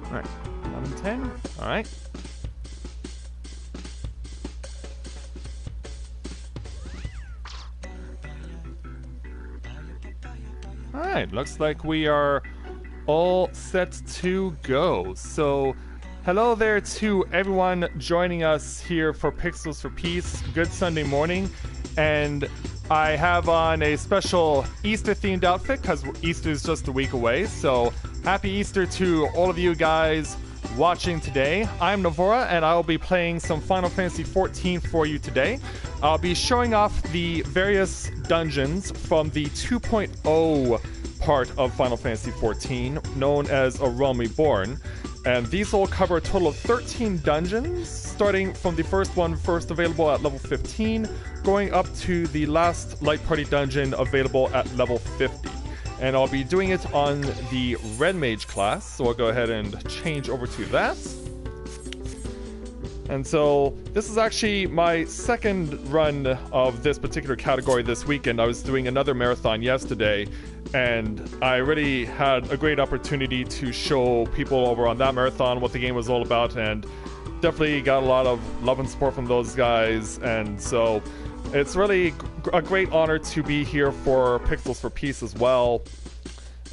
Alright, 11, 10. Alright. Alright, looks like we are all set to go. So, hello there to everyone joining us here for Pixels for Peace. Good Sunday morning. And I have on a special Easter-themed outfit because Easter is just a week away. So, happy Easter to all of you guys watching today. I'm Novaura, and I'll be playing some Final Fantasy XIV for you today. I'll be showing off the various dungeons from the 2.0 part of Final Fantasy XIV, known as A Realm Reborn. And these will cover a total of 13 dungeons, starting from the first one first available at level 15, going up to the last Light Party dungeon available at level 50. And I'll be doing it on the Red Mage class, so I'll go ahead and change over to that. And so this is actually my second run of this particular category this weekend. I was doing another marathon yesterday, and I really had a great opportunity to show people over on that marathon what the game was all about, and definitely got a lot of love and support from those guys. And so it's really a great honor to be here for Pixels for Peace as well.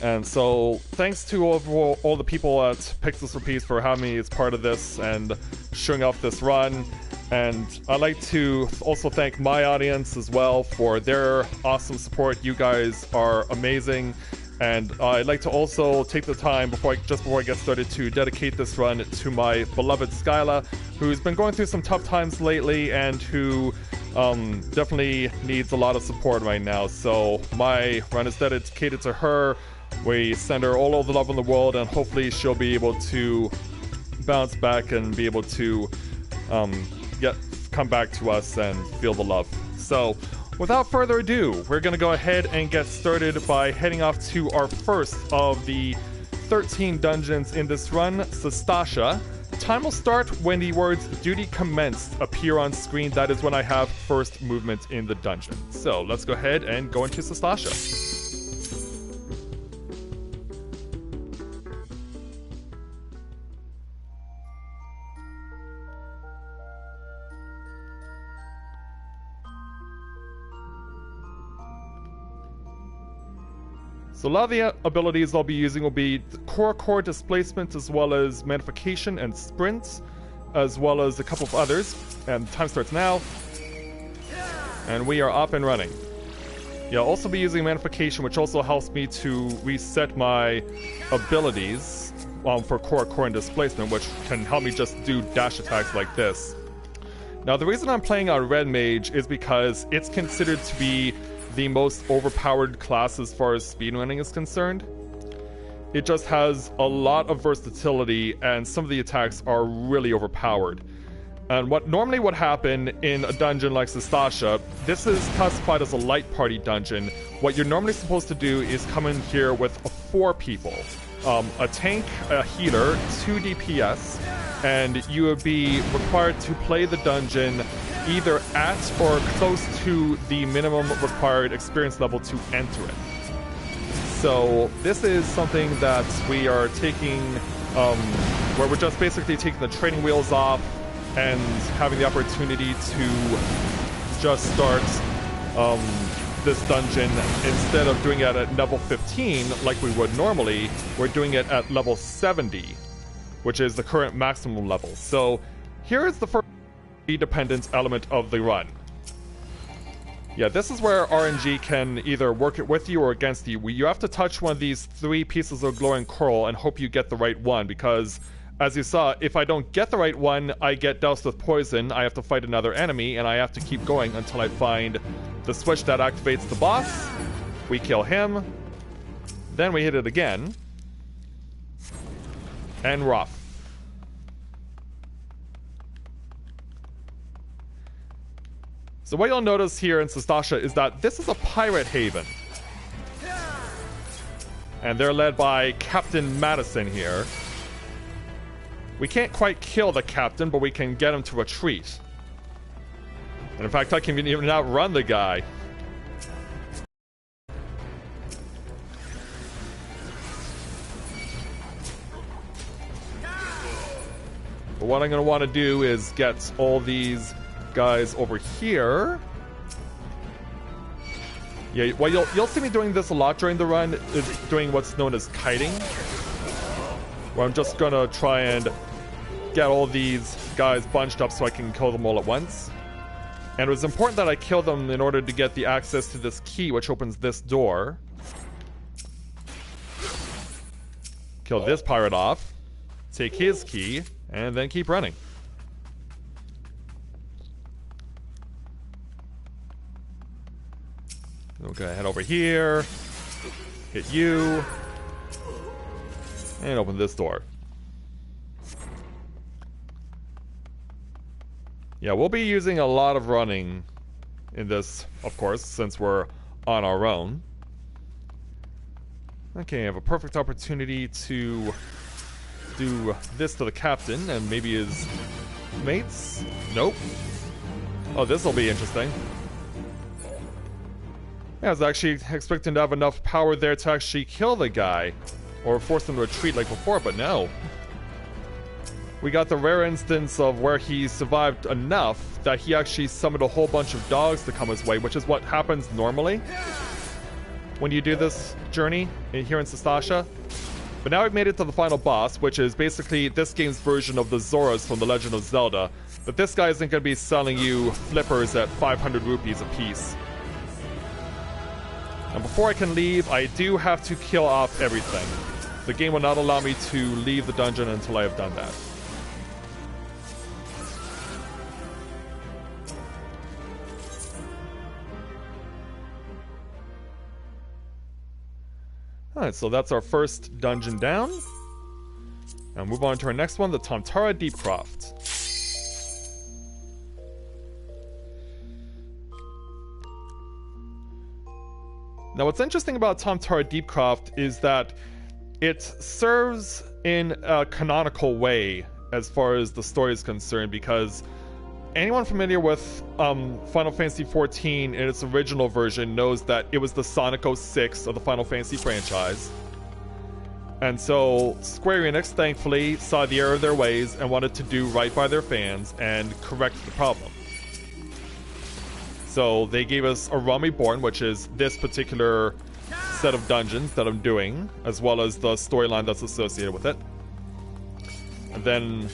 And so thanks to all the people at Pixels for Peace for having me as part of this and showing off this run. And I'd like to also thank my audience as well for their awesome support. You guys are amazing. And I'd like to also take the time just before I get started to dedicate this run to my beloved Skyla, who's been going through some tough times lately and who definitely needs a lot of support right now. So my run is dedicated to her. We send her all of the love in the world, and hopefully she'll be able to bounce back and be able to come back to us and feel the love. So without further ado, we're going to go ahead and get started by heading off to our first of the 13 dungeons in this run, Sastasha. Time will start when the words "Duty Commenced" appear on screen. That is when I have first movement in the dungeon. So let's go ahead and go into Sastasha. So a lot of the abilities I'll be using will be core displacement, as well as magnification and sprint, as well as a couple of others. And time starts now. And we are up and running. Yeah, I'll also be using magnification, which also helps me to reset my abilities for core and displacement, which can help me just do dash attacks like this. Now, the reason I'm playing on Red Mage is because it's considered to be the most overpowered class as far as speedrunning is concerned. It just has a lot of versatility, and some of the attacks are really overpowered. And what normally would happen in a dungeon like Sastasha, this is classified as a light party dungeon. What you're normally supposed to do is come in here with 4 people. A tank, a healer, 2 DPS, and you would be required to play the dungeon either at or close to the minimum required experience level to enter it. So this is something that we are taking, where we're just basically taking the training wheels off and having the opportunity to just start this dungeon. Instead of doing it at level 15 like we would normally, we're doing it at level 70, which is the current maximum level. So here is the first dependent element of the run. Yeah, this is where RNG can either work it with you or against you. You have to touch one of these 3 pieces of glowing coral and hope you get the right one, because as you saw, if I don't get the right one, I get doused with poison, I have to fight another enemy, and I have to keep going until I find the switch that activates the boss. We kill him, then we hit it again, and we're off. So what you'll notice here in Sastasha is that this is a pirate haven. And they're led by Captain Madison here. We can't quite kill the captain, but we can get him to retreat. And in fact, I can even outrun the guy. But what I'm going to want to do is get all these guys over here. Yeah, well, you'll see me doing this a lot during the run, is doing what's known as kiting. Where I'm just going to try and get all these guys bunched up so I can kill them all at once. And it was important that I kill them in order to get the access to this key, which opens this door. Kill this pirate off. Take his key, and then keep running. Okay, head over here. Hit you. And open this door. Yeah, we'll be using a lot of running in this, of course, since we're on our own. Okay, I have a perfect opportunity to do this to the captain and maybe his mates. Nope. Oh, this will be interesting. Yeah, I was actually expecting to have enough power there to actually kill the guy or force him to retreat like before, but no. We got the rare instance of where he survived enough that he actually summoned a whole bunch of dogs to come his way, which is what happens normally when you do this journey here in Sastasha. But now we've made it to the final boss, which is basically this game's version of the Zoras from The Legend of Zelda. But this guy isn't going to be selling you flippers at 500 rupees a piece. And before I can leave, I do have to kill off everything. The game will not allow me to leave the dungeon until I have done that. Alright, so that's our first dungeon down. Now move on to our next one, the Tomtara Deepcroft. Now what's interesting about Tomtara Deepcroft is that it serves in a canonical way as far as the story is concerned, because anyone familiar with Final Fantasy XIV in its original version knows that it was the Sonic 06 of the Final Fantasy franchise. And so Square Enix thankfully saw the error of their ways and wanted to do right by their fans and correct the problem. So they gave us a Realm Reborn, which is this particular set of dungeons that I'm doing, as well as the storyline that's associated with it. And then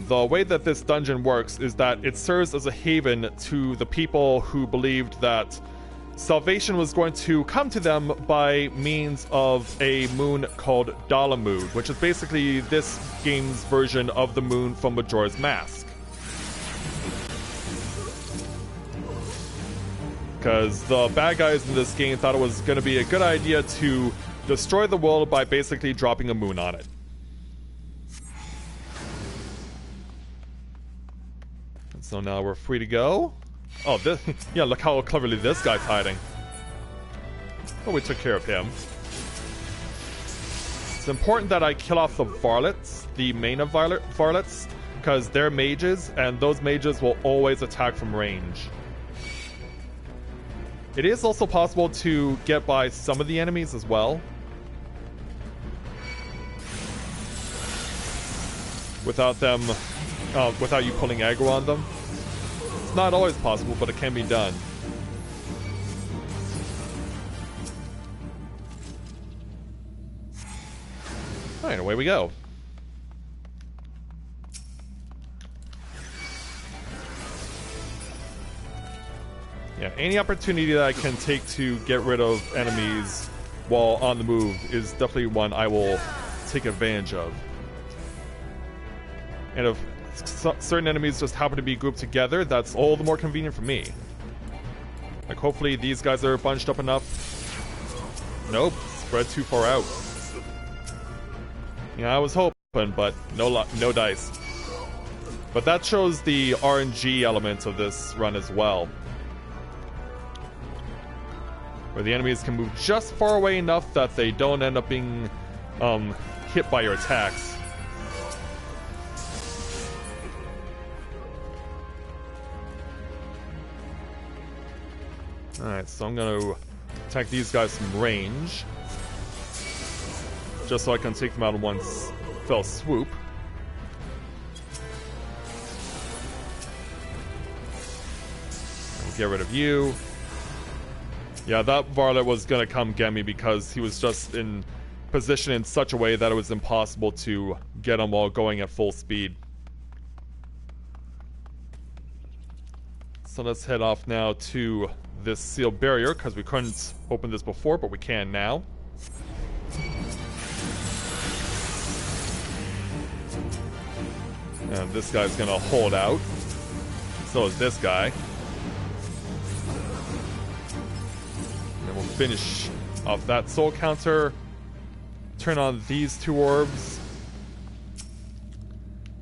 the way that this dungeon works is that it serves as a haven to the people who believed that salvation was going to come to them by means of a moon called Dalamud, which is basically this game's version of the moon from Majora's Mask. Because the bad guys in this game thought it was going to be a good idea to destroy the world by basically dropping a moon on it. So now we're free to go. Oh, this, yeah, look how cleverly this guy's hiding. Oh, we took care of him. It's important that I kill off the varlets, the main of varlets, because they're mages, and those mages will always attack from range. It is also possible to get by some of the enemies as well, without them, without you pulling aggro on them. It's not always possible, but it can be done. Alright, away we go. Yeah, any opportunity that I can take to get rid of enemies while on the move is definitely one I will take advantage of. And if certain enemies just happen to be grouped together, that's all the more convenient for me. Like, hopefully these guys are bunched up enough. Nope, spread too far out. Yeah, I was hoping, but no dice. But that shows the RNG element of this run as well, where the enemies can move just far away enough that they don't end up being hit by your attacks. Alright, so I'm gonna attack these guys from range, just so I can take them out in one fell swoop. get rid of you. Yeah, that varlet was gonna come get me because he was just in position in such a way that it was impossible to get him while going at full speed. So let's head off now to this sealed barrier, because we couldn't open this before, but we can now. And this guy's gonna hold out. So is this guy. And we'll finish off that soul counter. Turn on these two orbs.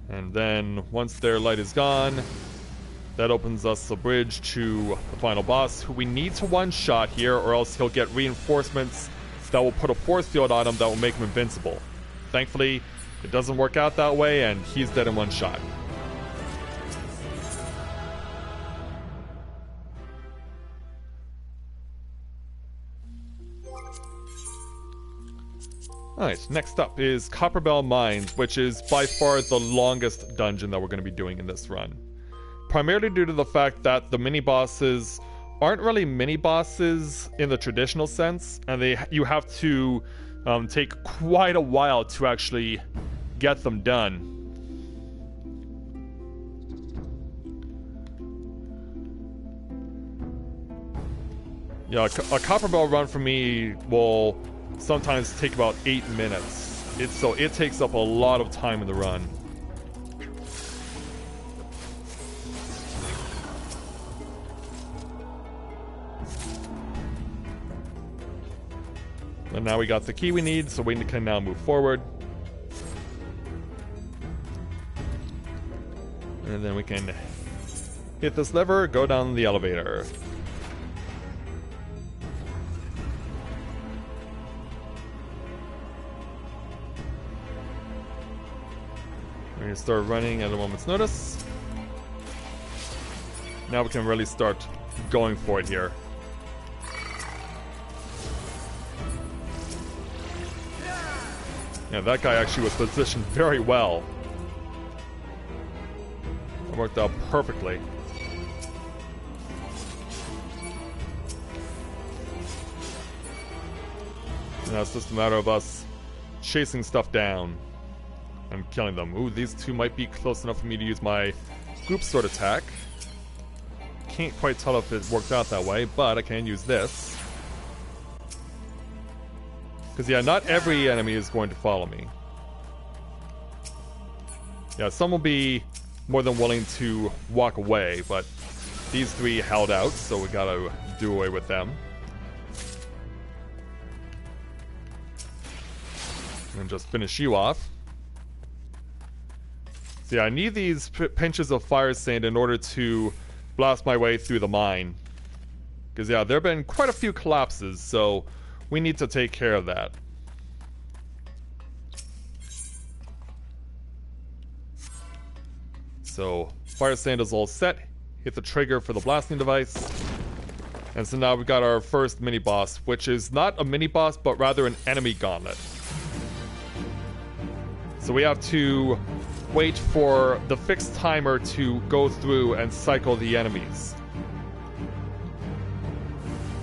And then once their light is gone, that opens us the bridge to the final boss, who we need to one-shot here, or else he'll get reinforcements that will put a force field on him that will make him invincible. Thankfully, it doesn't work out that way, and he's dead in one shot. Alright, next up is Copperbell Mines, which is by far the longest dungeon that we're going to be doing in this run. Primarily due to the fact that the mini-bosses aren't really mini-bosses in the traditional sense, and you have to take quite a while to actually get them done. Yeah, a Copperbell run for me will sometimes take about 8 minutes. So it takes up a lot of time in the run. And now we got the key we need, so we can now move forward. And then we can hit this lever, go down the elevator. We're gonna start running at a moment's notice. Now we can really start going for it here. Yeah, that guy actually was positioned very well. It worked out perfectly. Now it's just a matter of us chasing stuff down and killing them. Ooh, these two might be close enough for me to use my group sword attack. Can't quite tell if it worked out that way, but I can use this. Because, yeah, not every enemy is going to follow me. Yeah, some will be more than willing to walk away, but these three held out, so we gotta do away with them. And just finish you off. So yeah, I need these pinches of fire sand in order to blast my way through the mine. Because, yeah, there have been quite a few collapses, so we need to take care of that. So, fire sand is all set. Hit the trigger for the blasting device. And so now we've got our first mini-boss, which is not a mini-boss, but rather an enemy gauntlet. So we have to wait for the fixed timer to go through and cycle the enemies.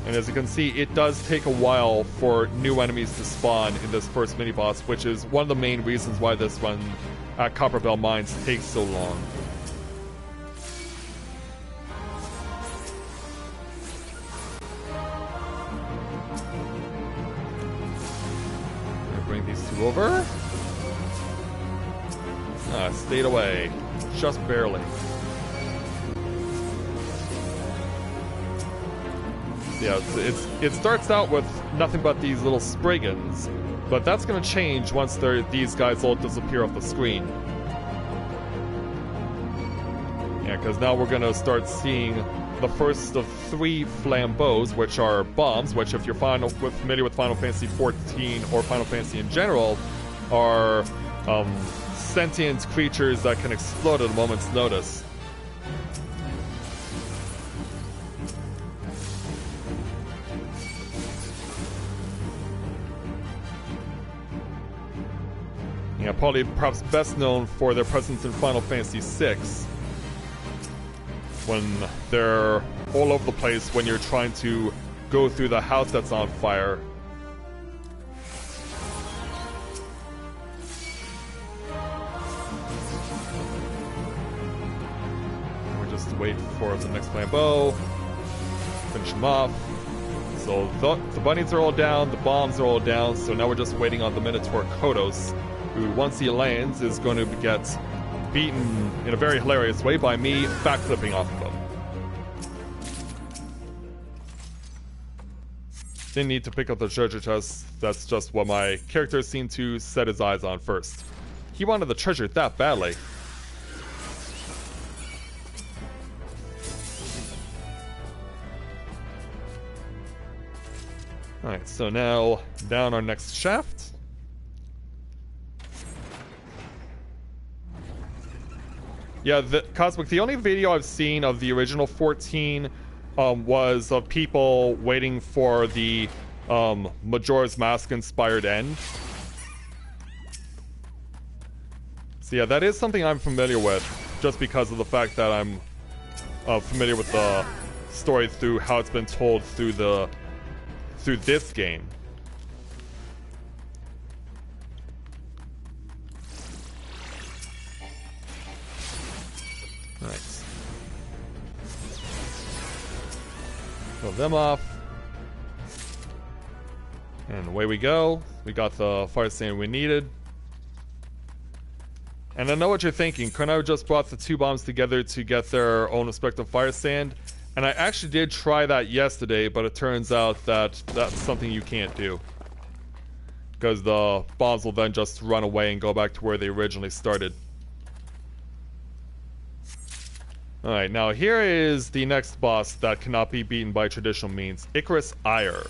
And as you can see, it does take a while for new enemies to spawn in this first mini-boss, which is one of the main reasons why this run at Copperbell Mines takes so long. Bring these two over. Stayed away. Just barely. Yeah, it starts out with nothing but these little Spriggans, but that's going to change once these guys all disappear off the screen. Yeah, because now we're going to start seeing the first of 3 flambeaux, which are bombs, which if you're familiar with Final Fantasy XIV or Final Fantasy in general, are sentient creatures that can explode at a moment's notice. Yeah, probably perhaps best known for their presence in Final Fantasy VI, when their all over the place when you're trying to go through the house that's on fire. We just wait for the next flambeau, finish them off. So the bunnies are all down, the bombs are all down, so now we're just waiting on the Minotaur Kodos, who once he lands is going to get beaten in a very hilarious way by me backflipping off of him. Didn't need to pick up the treasure chest, that's just what my character seemed to set his eyes on first. He wanted the treasure that badly. Alright, so now down our next shaft. Yeah, Cosmic, the only video I've seen of the original 14 was of people waiting for the Majora's Mask inspired end. So yeah, that is something I'm familiar with, just because of the fact that I'm familiar with the story through how it's been told through this game. Nice. Kill them off. And away we go. We got the fire sand we needed. And I know what you're thinking. Couldn't I have just brought the two bombs together to get their own respective fire sand? And I actually did try that yesterday, but it turns out that that's something you can't do. Because the bombs will then just run away and go back to where they originally started. Alright, now here is the next boss that cannot be beaten by traditional means, Icarus Ire.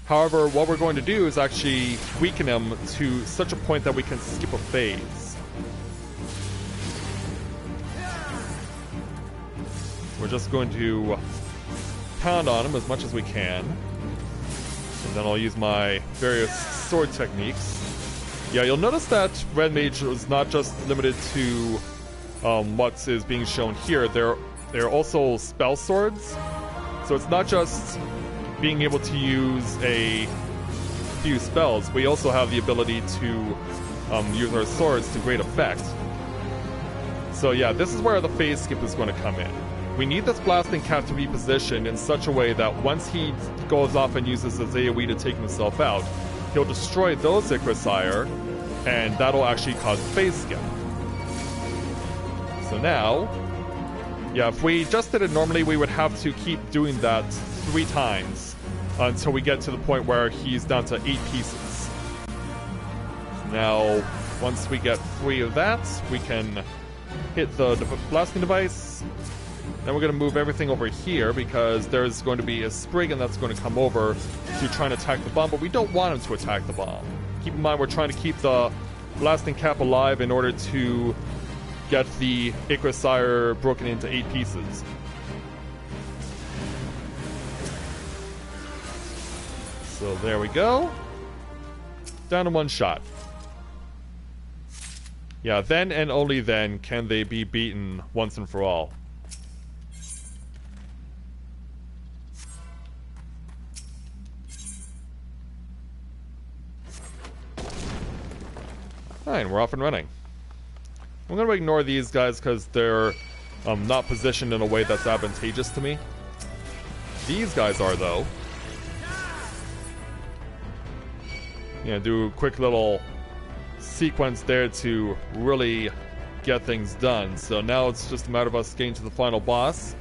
However, what we're going to do is actually weaken him to such a point that we can skip a phase. We're just going to pound on him as much as we can. And then I'll use my various sword techniques. Yeah, you'll notice that Red Mage is not just limited to what is being shown here. They're also spell swords. So it's not just being able to use a few spells. We also have the ability to use our swords to great effect. So yeah, this is where the phase skip is going to come in. We need this blasting cap to be positioned in such a way that once he goes off and uses his AoE to take himself out, he'll destroy those Icarus Ire, and that'll actually cause phase skip. So now, yeah, if we just did it normally, we would have to keep doing that 3 times until we get to the point where he's down to 8 pieces. Now, once we get 3 of that, we can hit the blasting device. Then we're going to move everything over here because there's going to be a Spriggan that's going to come over to try and attack the bomb, but we don't want him to attack the bomb. Keep in mind we're trying to keep the blasting cap alive in order to get the Icarus Ire broken into 8 pieces. So there we go. Down to 1 shot. Yeah, then and only then can they be beaten once and for all. Fine, we're off and running. I'm going to ignore these guys because they're not positioned in a way that's advantageous to me. These guys are, though. Yeah, do a quick little sequence there to really get things done. So now it's just a matter of us getting to the final boss.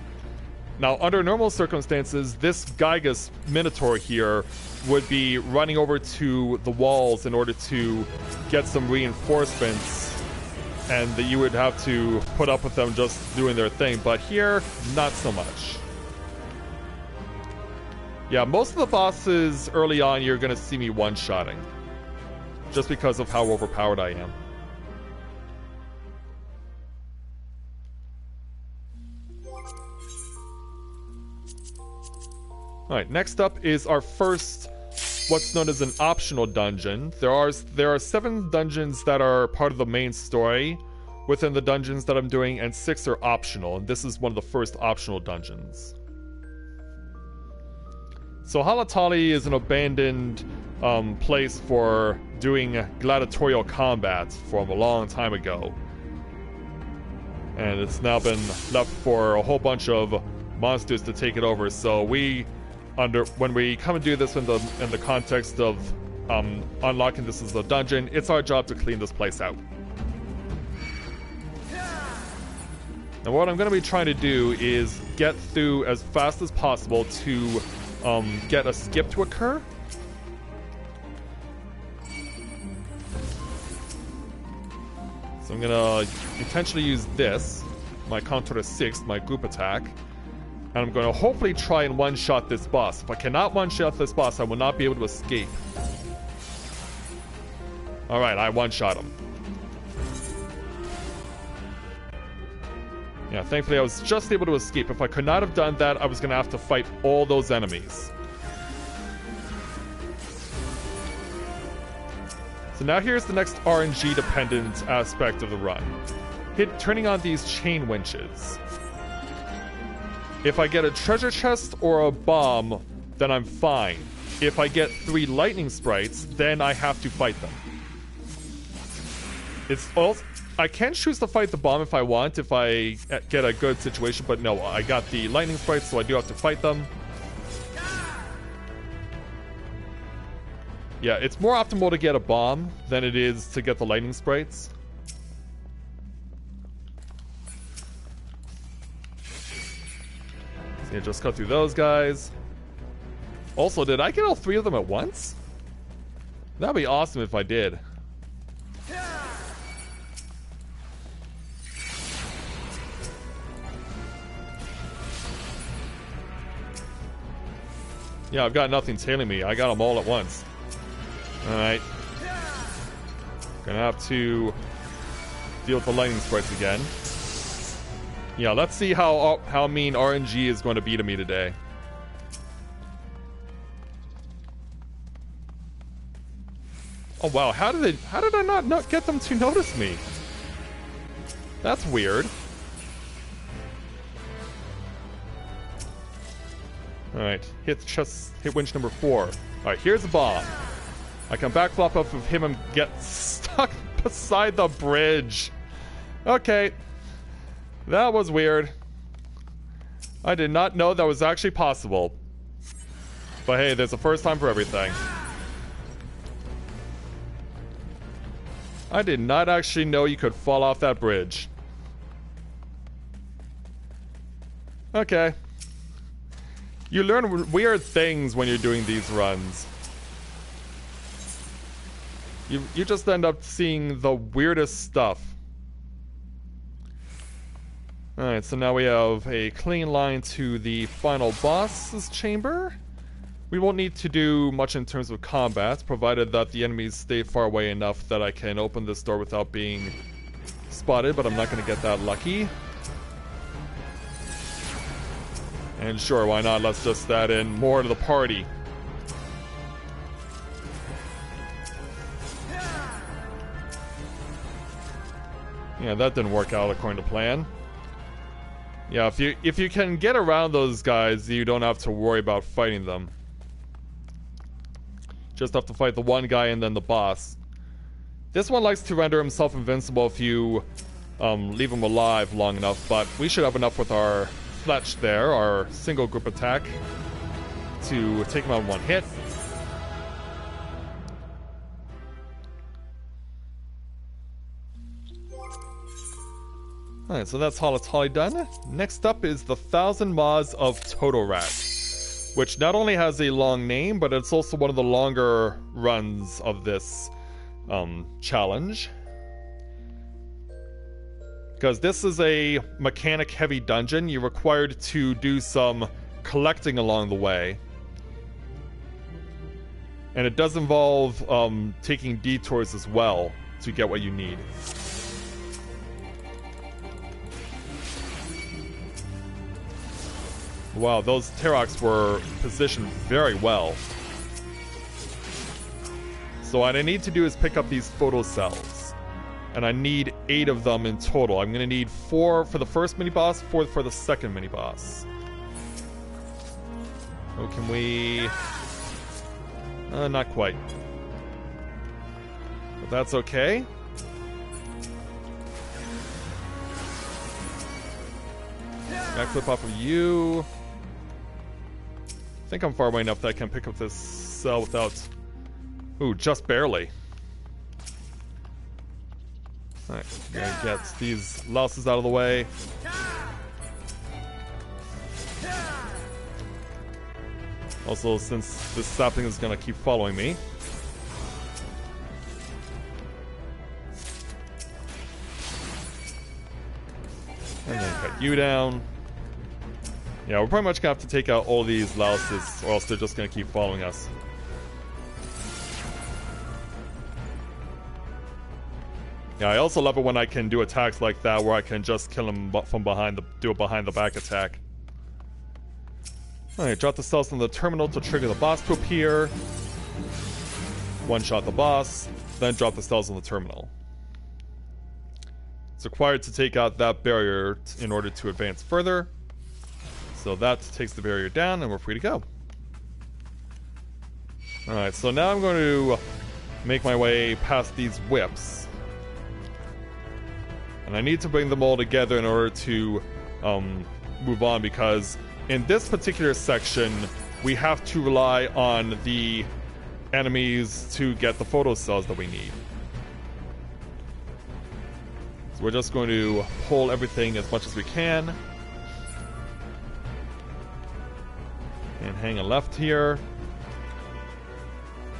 Now, under normal circumstances, this Gygas Minotaur here would be running over to the walls in order to get some reinforcements, and that you would have to put up with them just doing their thing. But here, not so much. Yeah, most of the bosses early on, you're going to see me one-shotting, just because of how overpowered I am. Alright, next up is our first, what's known as an optional dungeon. There are 7 dungeons that are part of the main story within the dungeons that I'm doing, and 6 are optional, and this is one of the first optional dungeons. So Halatali is an abandoned place for doing gladiatorial combat from a long time ago. And it's now been left for a whole bunch of monsters to take it over. So when we come and do this in the context of unlocking this as a dungeon, it's our job to clean this place out. And what I'm going to be trying to do is get through as fast as possible to get a skip to occur. So I'm going to intentionally use this, my Contour to 6, my group attack. And I'm going to hopefully try and one-shot this boss. If I cannot one-shot this boss, I will not be able to escape. Alright, I one-shot him. Yeah, thankfully I was just able to escape. If I could not have done that, I was going to have to fight all those enemies. So now here's the next RNG-dependent aspect of the run. Turning on these chain winches. If I get a treasure chest or a bomb, then I'm fine. If I get 3 lightning sprites, then I have to fight them. It's also... I can choose to fight the bomb if I want, if I get a good situation, but no, I got the lightning sprites, so I do have to fight them. Yeah, it's more optimal to get a bomb than it is to get the lightning sprites. So yeah, just cut through those guys. Also, did I get all 3 of them at once? That'd be awesome if I did. Yeah, I've got nothing tailing me. I got them all at once. Alright. Gonna have to deal with the lightning sprites again. Yeah, let's see how mean RNG is going to be to me today. Oh wow, how did I not get them to notice me? That's weird. Alright, hit winch number 4. Alright, here's a bomb. I can backflop off of him and get stuck beside the bridge. Okay. That was weird. I did not know that was actually possible. But hey, there's a first time for everything. I did not actually know you could fall off that bridge. Okay. You learn weird things when you're doing these runs. You just end up seeing the weirdest stuff. Alright, so now we have a clean line to the final boss's chamber. We won't need to do much in terms of combat, provided that the enemies stay far away enough that I can open this door without being spotted, but I'm not going to get that lucky. And sure, why not? Let's just add in more to the party. Yeah, that didn't work out according to plan. Yeah, if you can get around those guys, you don't have to worry about fighting them. Just have to fight the one guy and then the boss. This one likes to render himself invincible if you leave him alive long enough, but we should have enough with our Fletch there, our single group attack, to take him out in one hit. Alright, so that's Halatali done. Next up is the 1000 Maws of Totorat, which not only has a long name, but it's also one of the longer runs of this challenge. Because this is a mechanic-heavy dungeon, you're required to do some collecting along the way. And it does involve taking detours as well to get what you need. Wow, those Teroks were positioned very well. So what I need to do is pick up these photo cells. And I need 8 of them in total. I'm going to need 4 for the first mini-boss, 4 for the second mini-boss. Oh, can we... not quite. But that's okay. Backflip off of you. I think I'm far away enough that I can pick up this cell without... Ooh, just barely. Alright, gotta get these louses out of the way. Also, since this sapling is gonna keep following me. And then cut you down. Yeah, we're pretty much gonna have to take out all these louses, or else they're just gonna keep following us. Yeah, I also love it when I can do attacks like that, where I can just kill him from behind do a behind the back attack. Alright, drop the cells on the terminal to trigger the boss to appear. One-shot the boss, then drop the cells on the terminal. It's required to take out that barrier in order to advance further. So that takes the barrier down and we're free to go. Alright, so now I'm going to make my way past these whips. And I need to bring them all together in order to move on, because in this particular section, we have to rely on the enemies to get the photo cells that we need. So we're just going to pull everything as much as we can. And hang a left here.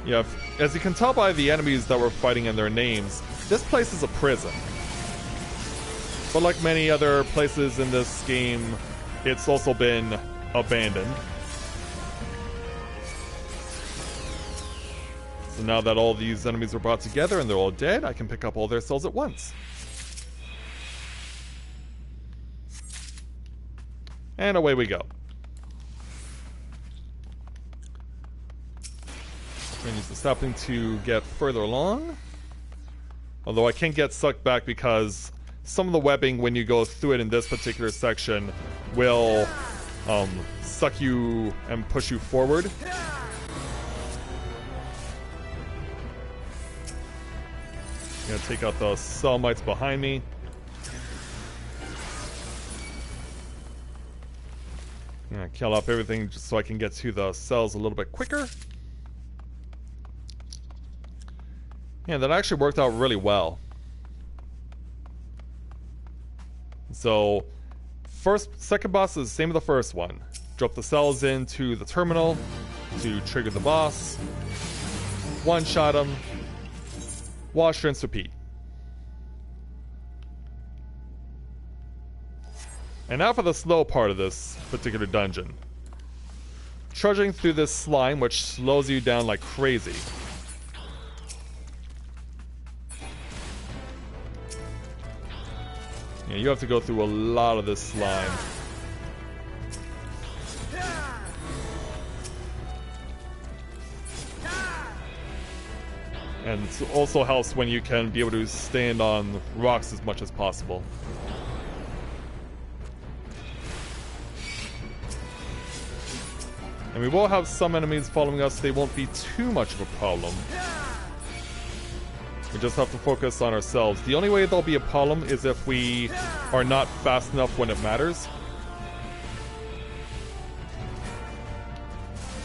Yeah, as you can tell by the enemies that we're fighting and their names, this place is a prison. But like many other places in this game, it's also been abandoned. So now that all these enemies are brought together and they're all dead, I can pick up all their cells at once. And away we go. I'm going to use the sapling to get further along. Although I can't get sucked back because some of the webbing, when you go through it in this particular section, will suck you and push you forward. I'm gonna take out the cell mites behind me. I'm gonna kill off everything just so I can get to the cells a little bit quicker. Yeah, that actually worked out really well. So, second boss is the same as the first one. Drop the cells into the terminal to trigger the boss. One-shot him. Wash, rinse, repeat. And now for the slow part of this particular dungeon. Trudging through this slime, which slows you down like crazy. Yeah, you have to go through a lot of this slime. And it also helps when you can be able to stand on rocks as much as possible. And we will have some enemies following us. They won't be too much of a problem. We just have to focus on ourselves. The only way they'll be a problem is if we are not fast enough when it matters.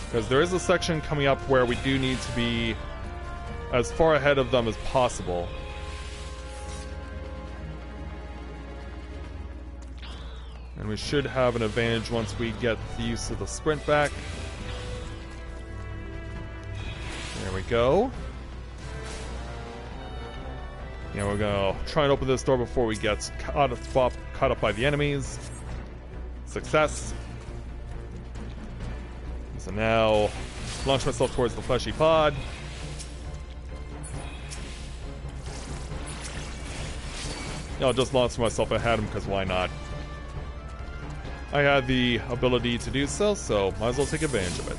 Because there is a section coming up where we do need to be as far ahead of them as possible. And we should have an advantage once we get the use of the sprint back. There we go. Yeah, we're gonna try and open this door before we get caught up by the enemies. Success. So now, launch myself towards the fleshy pod. I'll just launch myself ahead of him, because why not? I had the ability to do so, so might as well take advantage of it.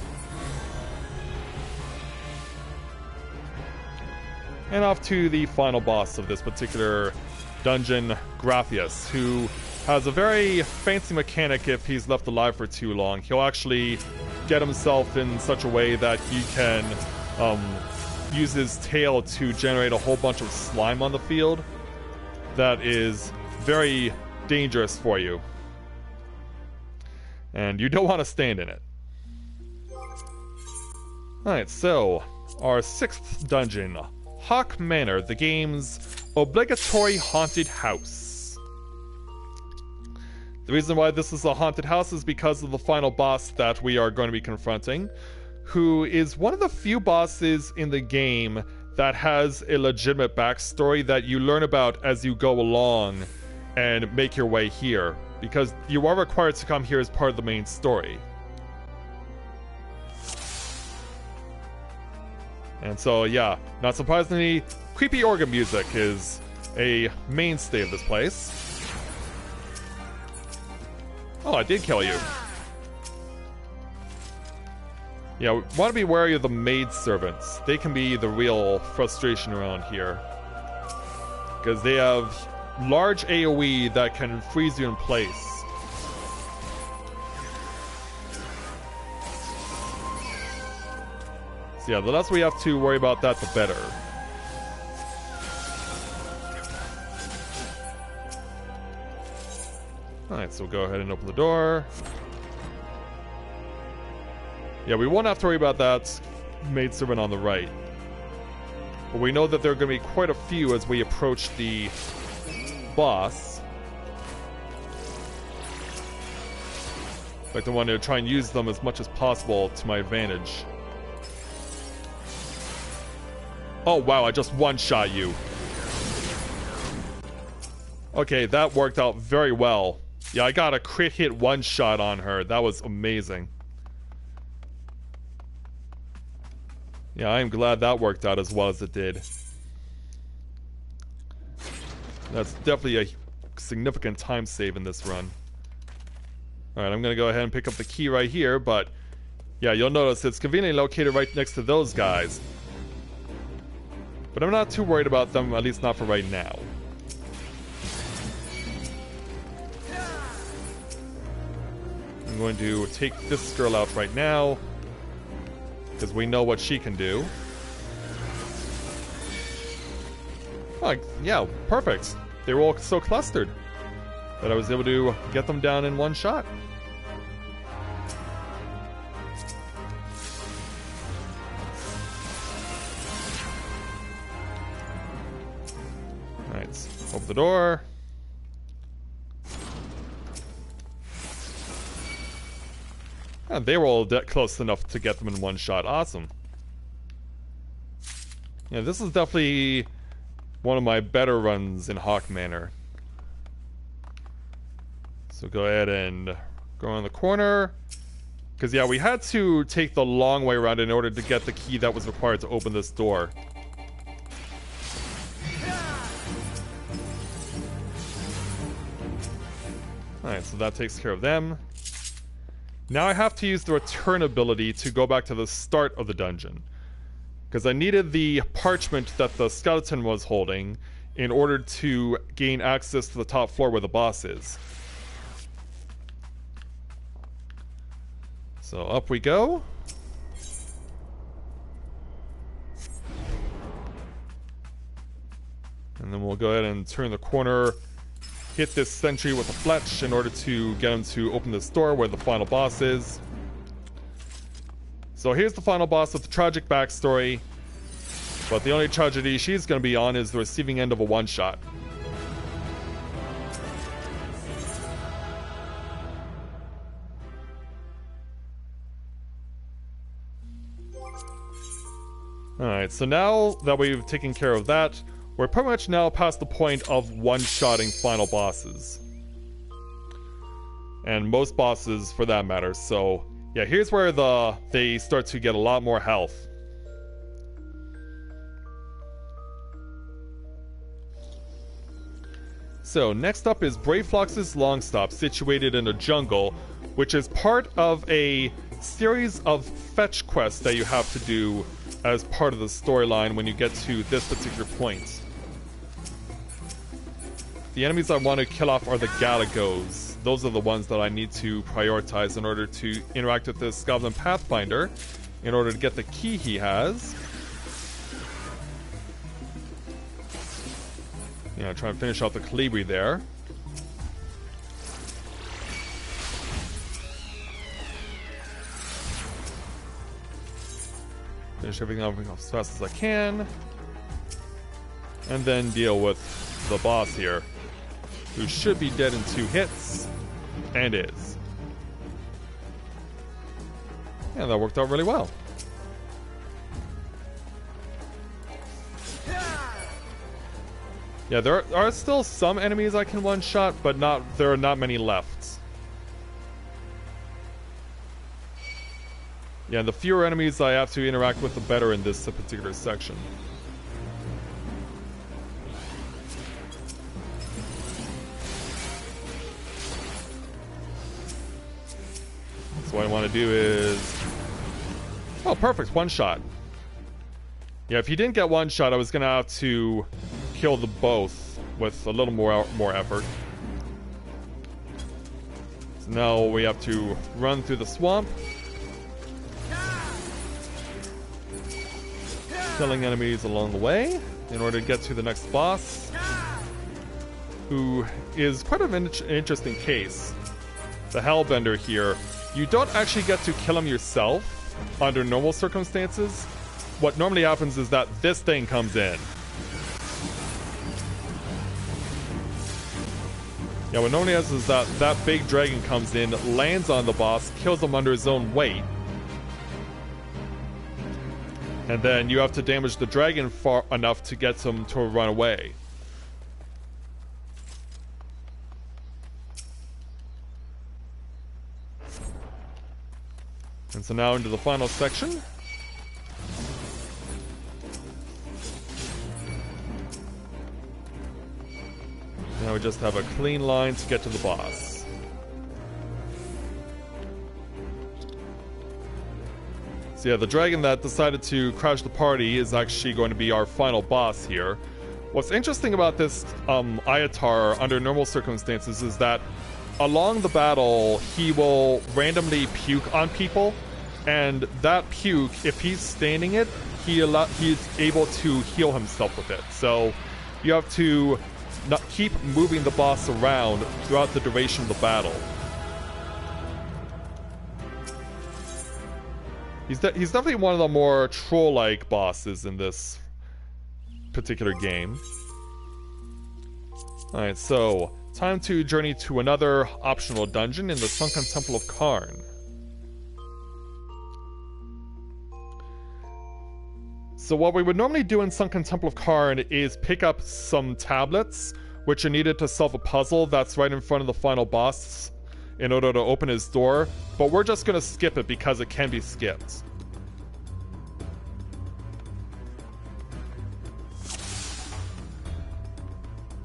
And off to the final boss of this particular dungeon, Graphius, who has a very fancy mechanic if he's left alive for too long. He'll actually get himself in such a way that he can use his tail to generate a whole bunch of slime on the field. That is very dangerous for you. And you don't want to stand in it. Alright, so our 6th dungeon, Hawk Manor, the game's obligatory haunted house. The reason why this is a haunted house is because of the final boss that we are going to be confronting, who is one of the few bosses in the game that has a legitimate backstory that you learn about as you go along and make your way here, because you are required to come here as part of the main story. And so, yeah, not surprisingly, creepy organ music is a mainstay of this place. Oh, I did kill you. Yeah, we want to be wary of the maid servants. They can be the real frustration around here, because they have large AoE that can freeze you in place. So yeah, the less we have to worry about that, the better. Alright, so we'll go ahead and open the door. Yeah, we won't have to worry about that maidservant on the right. But we know that there are going to be quite a few as we approach the boss. In fact, I want to try and use them as much as possible to my advantage. Oh wow, I just one-shot you. Okay, that worked out very well. Yeah, I got a crit hit one-shot on her. That was amazing. Yeah, I am glad that worked out as well as it did. That's definitely a significant time save in this run. Alright, I'm gonna go ahead and pick up the key right here, but yeah, you'll notice it's conveniently located right next to those guys. But I'm not too worried about them, at least not for right now. I'm going to take this girl out right now, because we know what she can do. Oh, yeah, perfect. They were all so clustered that I was able to get them down in one shot. Alright, open the door. And they were all close enough to get them in one shot. Awesome. Yeah, this is definitely one of my better runs in Hawk Manor. So go ahead and go around the corner. Because, yeah, we had to take the long way around in order to get the key that was required to open this door. Alright, so that takes care of them. Now I have to use the return ability to go back to the start of the dungeon, because I needed the parchment that the skeleton was holding in order to gain access to the top floor where the boss is. So up we go. And then we'll go ahead and turn the corner, hit this sentry with a fletch in order to get him to open this door where the final boss is. So here's the final boss with the tragic backstory, but the only tragedy she's going to be on is the receiving end of a one-shot. Alright, so now that we've taken care of that, we're pretty much now past the point of one-shotting final bosses. And most bosses for that matter, so yeah, here's where they start to get a lot more health. So next up is Brayflox's Longstop, situated in a jungle, which is part of a series of fetch quests that you have to do as part of the storyline when you get to this particular point. The enemies I want to kill off are the Galagos. those are the ones that I need to prioritize in order to interact with this Goblin Pathfinder in order to get the key he has. You know, try and finish out the Calibri there. Finish everything off as fast as I can. And then deal with the boss here, who should be dead in 2 hits, and is. And that worked out really well. Yeah, there are still some enemies I can one-shot, but there are not many left. Yeah, the fewer enemies I have to interact with, the better in this particular section. So what I want to do is... Oh, perfect, one shot. Yeah, if he didn't get one shot, I was going to have to kill the both with a little more effort. So now we have to run through the swamp. Killing enemies along the way in order to get to the next boss, who is quite of an interesting case. The Hellbender here. You don't actually get to kill him yourself under normal circumstances. What normally happens is that this thing comes in. Yeah, what normally happens is that big dragon comes in, lands on the boss, kills him under his own weight. And then you have to damage the dragon far enough to get him to run away. And so now into the final section. Now we just have a clean line to get to the boss. So yeah, the dragon that decided to crash the party is actually going to be our final boss here. What's interesting about this Ayatar under normal circumstances is that along the battle, he will randomly puke on people, and that puke, if he's standing it, he's able to heal himself with it. So you have to keep moving the boss around throughout the duration of the battle. He's definitely one of the more troll-like bosses in this particular game. Alright, so time to journey to another optional dungeon in the Sunken Temple of Karn. So what we would normally do in Sunken Temple of Karn is pick up some tablets, which are needed to solve a puzzle that's right in front of the final boss in order to open his door, but we're just going to skip it because it can be skipped.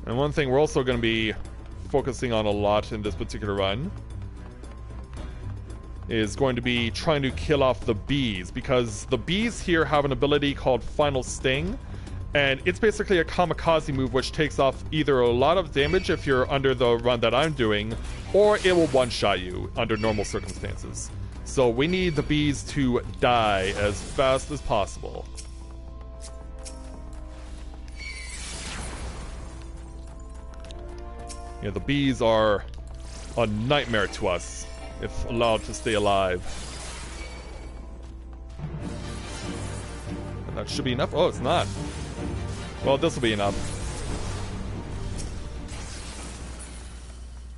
And one thing we're also going to be focusing on a lot in this particular run is going to be trying to kill off the bees, because the bees here have an ability called Final Sting, and it's basically a kamikaze move which takes off either a lot of damage if you're under the run that I'm doing, or it will one-shot you under normal circumstances. So we need the bees to die as fast as possible. Yeah, the bees are a nightmare to us if allowed to stay alive. And that should be enough. Oh, it's not. Well, this will be enough.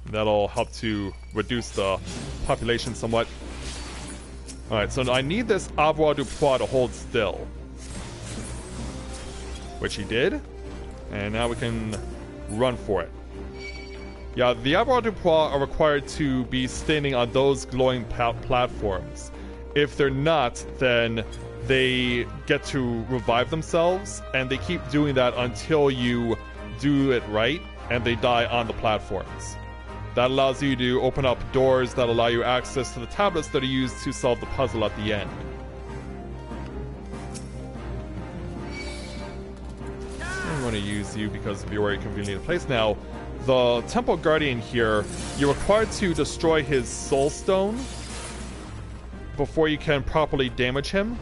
That'll help to reduce the population somewhat. Alright, so I need this Avoir du Poids to hold still. Which he did. And now we can run for it. Yeah, the Avoir du Poids are required to be standing on those glowing platforms. If they're not, then they get to revive themselves, and they keep doing that until you do it right, and they die on the platforms. That allows you to open up doors that allow you access to the tablets that are used to solve the puzzle at the end. I'm going to use you because of your very convenient place now. the Temple Guardian here, you're required to destroy his Soul Stone before you can properly damage him.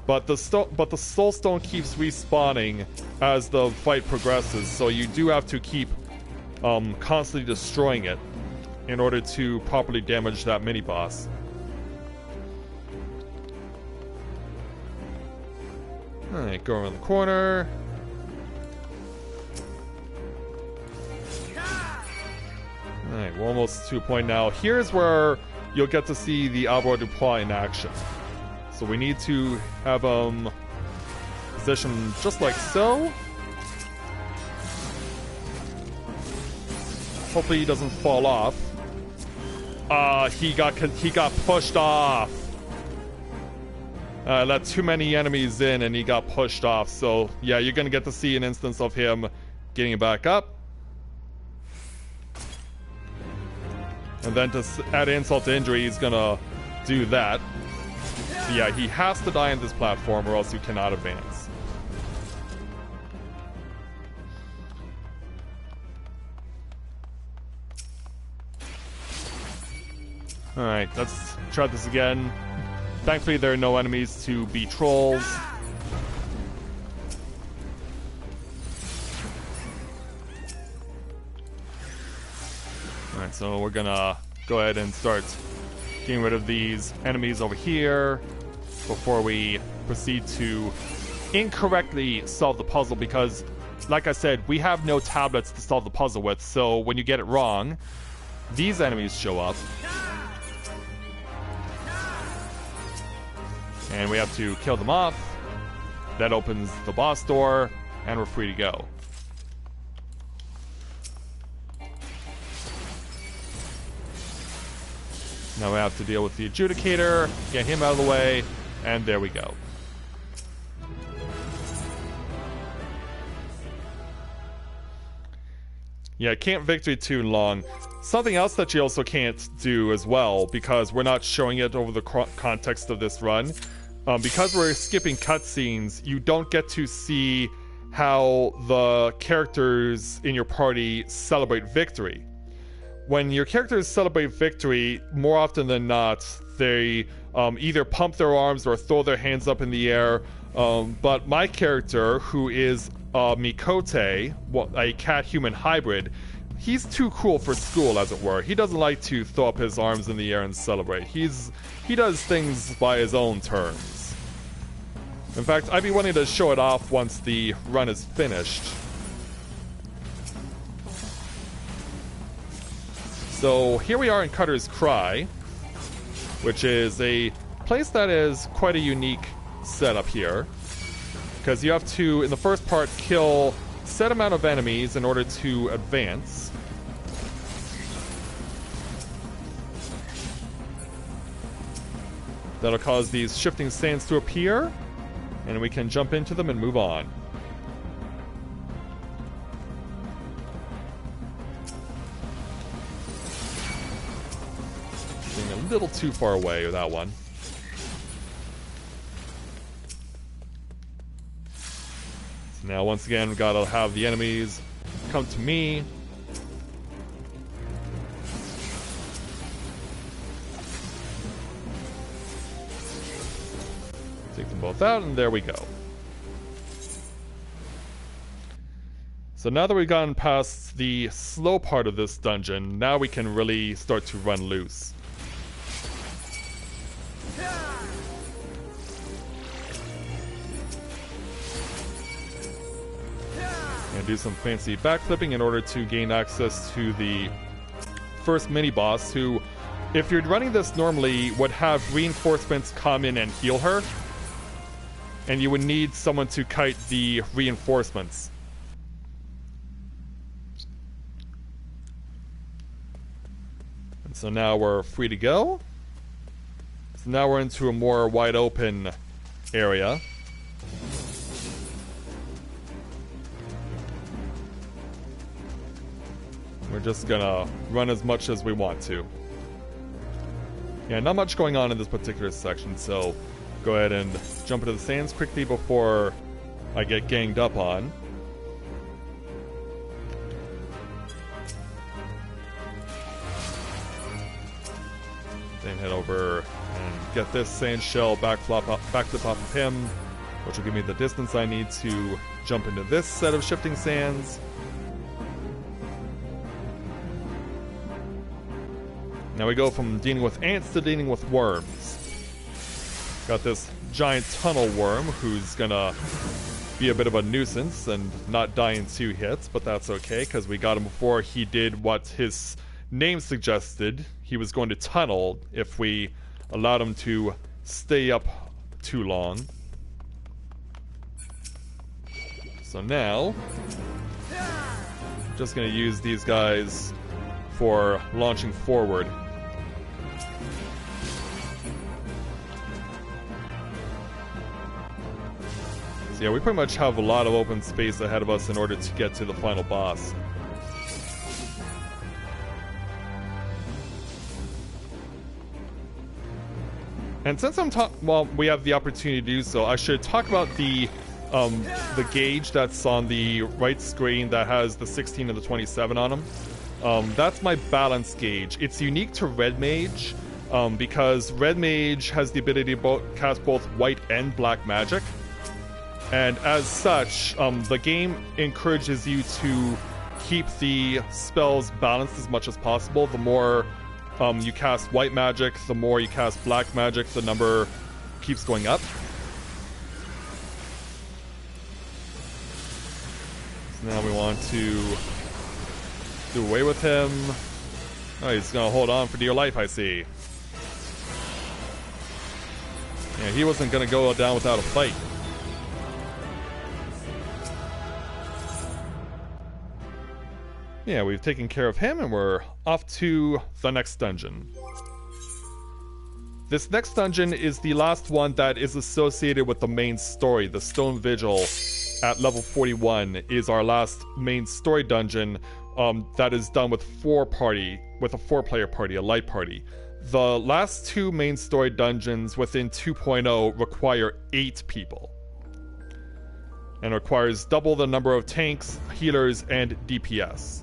But the Soul Stone keeps respawning as the fight progresses, so you do have to keep constantly destroying it in order to properly damage that mini-boss. Alright, go around the corner. Alright, we're almost to a point now. Here's where you'll get to see the Arbor du Poids in action. So we need to have positioned just like so. Hopefully he doesn't fall off. He got pushed off. Let too many enemies in and he got pushed off. So yeah, you're gonna get to see an instance of him getting back up. And then to add insult to injury, he's gonna do that. So yeah, he has to die on this platform or else you cannot advance. Alright, let's try this again. Thankfully there are no enemies to be trolls. Alright, so we're gonna go ahead and start getting rid of these enemies over here before we proceed to incorrectly solve the puzzle, because like I said, we have no tablets to solve the puzzle with, so when you get it wrong, these enemies show up. And we have to kill them off. That opens the boss door, and we're free to go. Now we have to deal with the Adjudicator, get him out of the way, and there we go. Yeah, can't victory too long. Something else that you also can't do as well, because we're not showing it over the context of this run. Because we're skipping cutscenes, you don't get to see how the characters in your party celebrate victory. When your characters celebrate victory, more often than not, they either pump their arms or throw their hands up in the air. But my character, who is Mikote, a cat-human hybrid, he's too cool for school, as it were. He doesn't like to throw up his arms in the air and celebrate. He does things by his own terms. In fact, I'd be wanting to show it off once the run is finished. So here we are in Cutter's Cry, which is a place that is quite a unique setup here, because you have to, in the first part, kill a set amount of enemies in order to advance. That'll cause these shifting sands to appear, and we can jump into them and move on. Being a little too far away with that one. So now once again, we've got to have the enemies come to me. Take them both out, and there we go. So now that we've gotten past the slow part of this dungeon, now we can really start to run loose. And do some fancy backflipping in order to gain access to the first mini-boss, who, if you're running this normally, would have reinforcements come in and heal her. And you would need someone to kite the reinforcements. And so now we're free to go. So now we're into a more wide open area. We're just gonna run as much as we want to. Yeah, not much going on in this particular section, so go ahead and jump into the sands quickly before I get ganged up on. Then head over and get this sand shell back to the top of him, which will give me the distance I need to jump into this set of shifting sands. Now we go from dealing with ants to dealing with worms. Got this giant tunnel worm who's gonna be a bit of a nuisance and not die in 2 hits, but that's okay because we got him before he did what his name suggested. He was going to tunnel if we allowed him to stay up too long. So now, just gonna use these guys for launching forward. So yeah, we pretty much have a lot of open space ahead of us in order to get to the final boss. And since we have the opportunity to do so, I should talk about the gauge that's on the right screen that has the 16 and the 27 on them. That's my balance gauge. It's unique to Red Mage because Red Mage has the ability to cast both white and black magic. And as such, the game encourages you to keep the spells balanced as much as possible. The more you cast white magic, the more you cast black magic, the number keeps going up. So now we want to do away with him. Oh, he's gonna hold on for dear life, I see. Yeah, he wasn't gonna go down without a fight. Yeah, we've taken care of him and we're off to the next dungeon. This next dungeon is the last one that is associated with the main story. The Stone Vigil at level 41 is our last main story dungeon that is done with a 4-player party, a light party. The last 2 main story dungeons within 2.0 require 8 people. And requires double the number of tanks, healers, and DPS.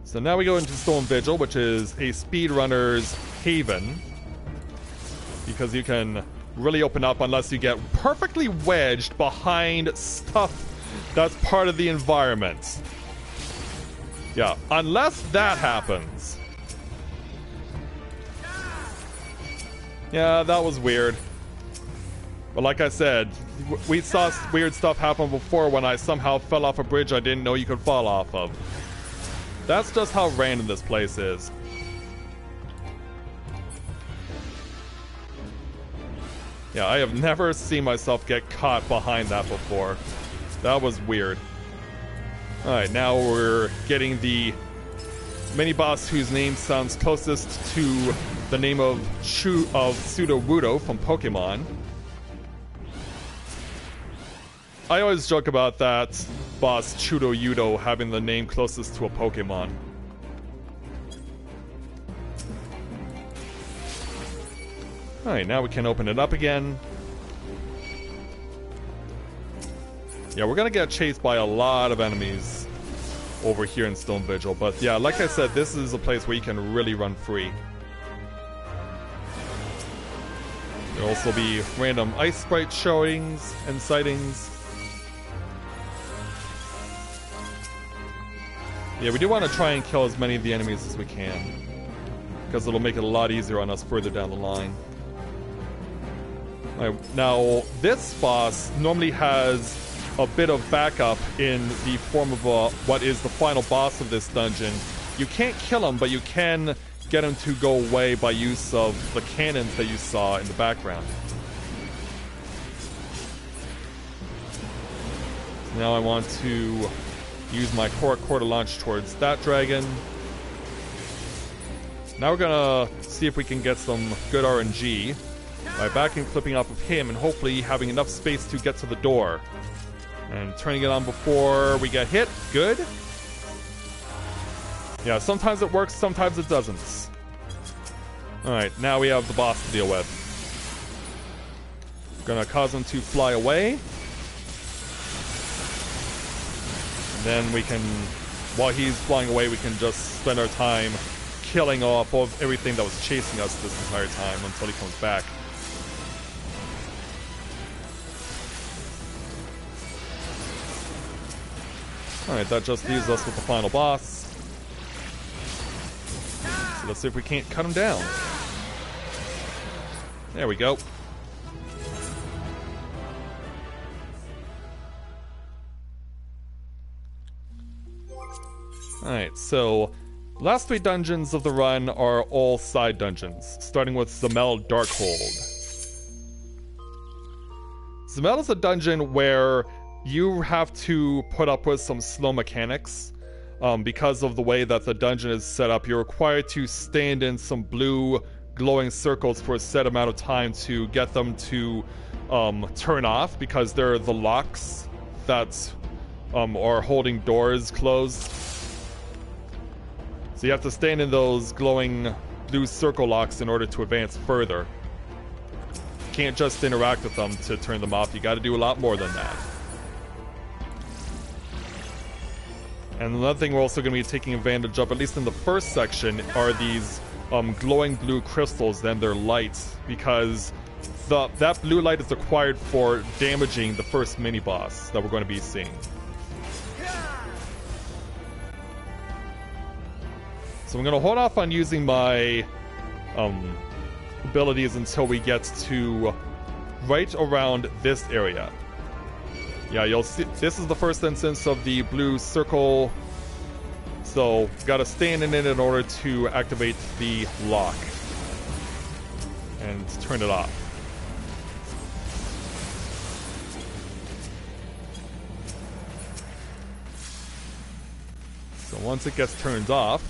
So now we go into Stone Vigil, which is a speedrunner's haven. Because you can really open up unless you get perfectly wedged behind stuff that's part of the environment. Yeah, unless that happens. Yeah, that was weird. But like I said, we saw weird stuff happen before when I somehow fell off a bridge I didn't know you could fall off of. That's just how random this place is. Yeah, I have never seen myself get caught behind that before. That was weird. Alright, now we're getting the mini-boss whose name sounds closest to the name of Sudowoodo from Pokemon. I always joke about that boss Sudowoodo having the name closest to a Pokemon. Alright, now we can open it up again. Yeah, we're gonna get chased by a lot of enemies over here in Stone Vigil, but yeah, like I said, this is a place where you can really run free. There'll also be random ice sprite showings and sightings. Yeah, we do want to try and kill as many of the enemies as we can, because it'll make it a lot easier on us further down the line. Right, now, this boss normally has a bit of backup in the form of what is the final boss of this dungeon. You can't kill him, but you can get him to go away by use of the cannons that you saw in the background. Now I want to use my core to launch towards that dragon. Now we're gonna see if we can get some good RNG by back and flipping off of him and hopefully having enough space to get to the door. And turning it on before we get hit. Good. Yeah, sometimes it works, sometimes it doesn't. Alright, now we have the boss to deal with. Gonna cause him to fly away. Then we can, while he's flying away, we can just spend our time killing off of everything that was chasing us this entire time until he comes back. Alright, that just leaves us with the final boss. So let's see if we can't cut him down. There we go. Alright, so last 3 dungeons of the run are all side dungeons, starting with Zamel Darkhold. Zamel is a dungeon where you have to put up with some slow mechanics. Because of the way that the dungeon is set up, you're required to stand in some blue glowing circles for a set amount of time to get them to turn off, because they're the locks that are holding doors closed. So you have to stand in those glowing blue circle locks in order to advance further. You can't just interact with them to turn them off, you gotta do a lot more than that. And another thing we're also going to be taking advantage of, at least in the first section, are these glowing blue crystals and their lights, because that blue light is required for damaging the first mini-boss that we're going to be seeing. So I'm going to hold off on using my abilities until we get to right around this area. Yeah, you'll see, this is the first instance of the blue circle, so gotta stand in it in order to activate the lock and turn it off. So once it gets turned off,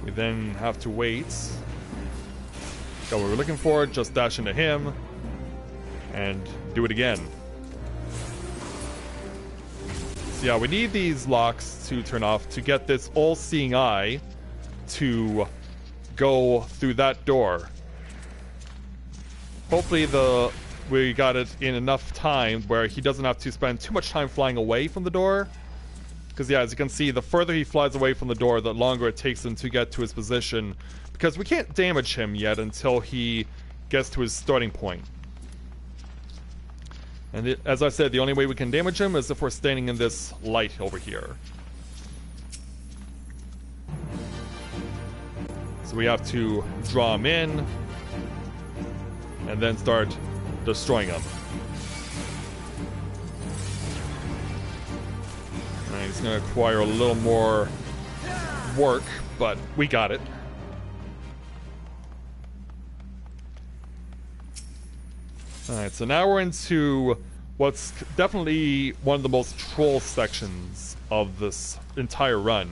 we then have to wait. Got what we're looking for, just dash into him and do it again. Yeah, we need these locks to turn off to get this all-seeing eye to go through that door. Hopefully we got it in enough time where he doesn't have to spend too much time flying away from the door. Because yeah, as you can see, the further he flies away from the door, the longer it takes him to get to his position. Because we can't damage him yet until he gets to his starting point. And as I said, the only way we can damage him is if we're standing in this light over here. So we have to draw him in, and then start destroying him. Alright, it's going to require a little more work, but we got it. Alright, so now we're into what's definitely one of the most troll sections of this entire run.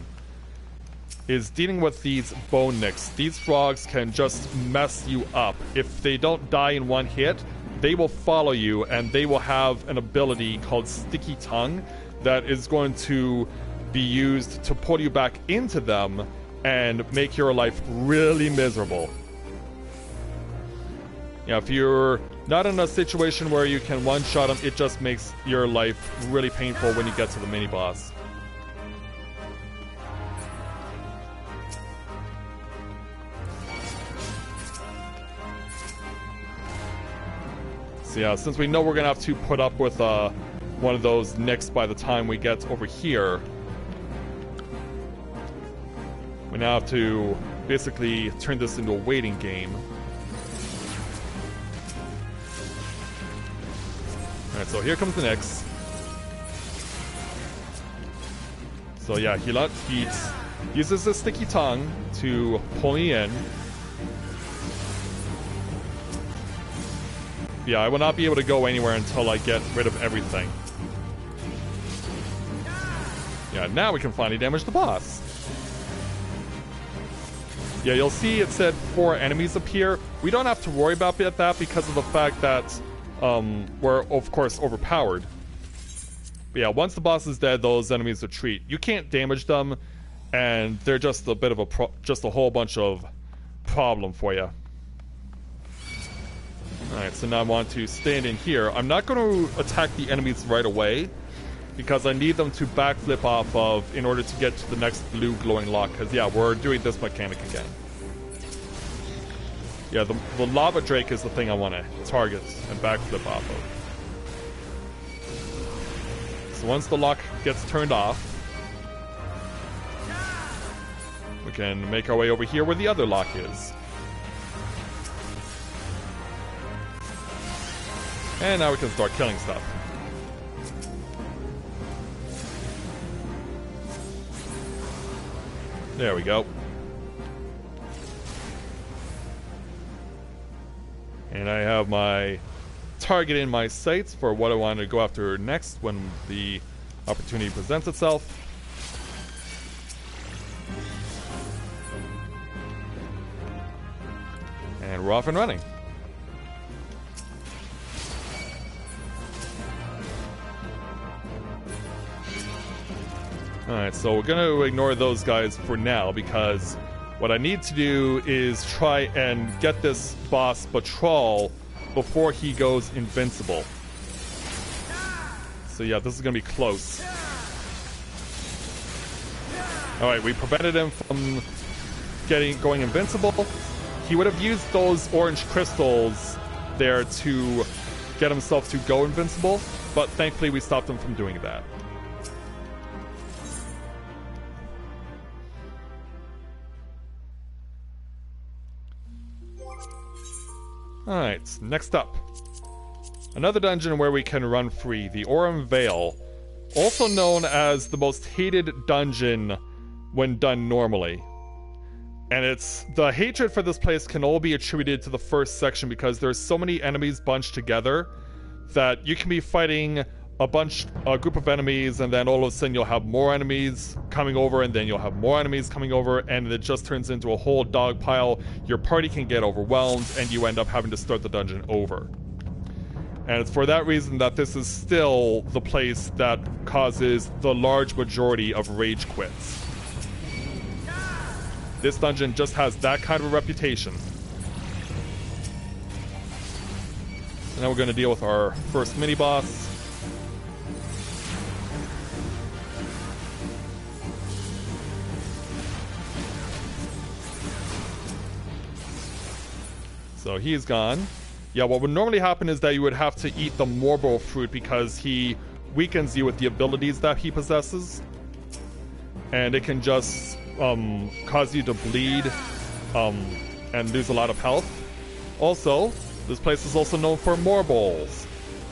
Is dealing with these bone nicks. These frogs can just mess you up. If they don't die in one hit, they will follow you, and they will have an ability called Sticky Tongue that is going to be used to pull you back into them and make your life really miserable. Yeah, if you're not in a situation where you can one-shot them, it just makes your life really painful when you get to the mini-boss. So yeah, since we know we're gonna have to put up with one of those nicks by the time we get over here, we now have to basically turn this into a waiting game. Alright, so here comes the Nyx. So yeah, he uses the Sticky Tongue to pull me in. Yeah, I will not be able to go anywhere until I get rid of everything. Yeah, now we can finally damage the boss. Yeah, you'll see it said 4 enemies appear. We don't have to worry about that because of the fact that we're, of course, overpowered. But yeah, once the boss is dead, those enemies retreat. You can't damage them, and they're just a bit of just a whole bunch of problem for you. Alright, so now I want to stand in here. I'm not going to attack the enemies right away, because I need them to backflip off of in order to get to the next blue glowing lock, because yeah, we're doing this mechanic again. Yeah, the lava drake is the thing I want to target and backflip off of. So once the lock gets turned off, we can make our way over here where the other lock is. And now we can start killing stuff. There we go. And I have my target in my sights for what I want to go after next when the opportunity presents itself. And we're off and running. Alright, so we're going to ignore those guys for now, because what I need to do is try and get this boss Batraul before he goes invincible. So yeah, this is going to be close. Alright, we prevented him from going invincible. He would have used those orange crystals there to get himself to go invincible, but thankfully we stopped him from doing that. Alright, next up. Another dungeon where we can run free, the Aurum Vale, also known as the most hated dungeon when done normally. And the hatred for this place can all be attributed to the first section, because there's so many enemies bunched together that you can be fighting a group of enemies, and then all of a sudden you'll have more enemies coming over, and then you'll have more enemies coming over, and it just turns into a whole dog pile. Your party can get overwhelmed, and you end up having to start the dungeon over. And it's for that reason that this is still the place that causes the large majority of rage quits. This dungeon just has that kind of a reputation. And now we're going to deal with our first mini-boss. So he's gone. Yeah, what would normally happen is that you would have to eat the Morbo fruit, because he weakens you with the abilities that he possesses. And it can just cause you to bleed and lose a lot of health. Also, this place is also known for Morbols,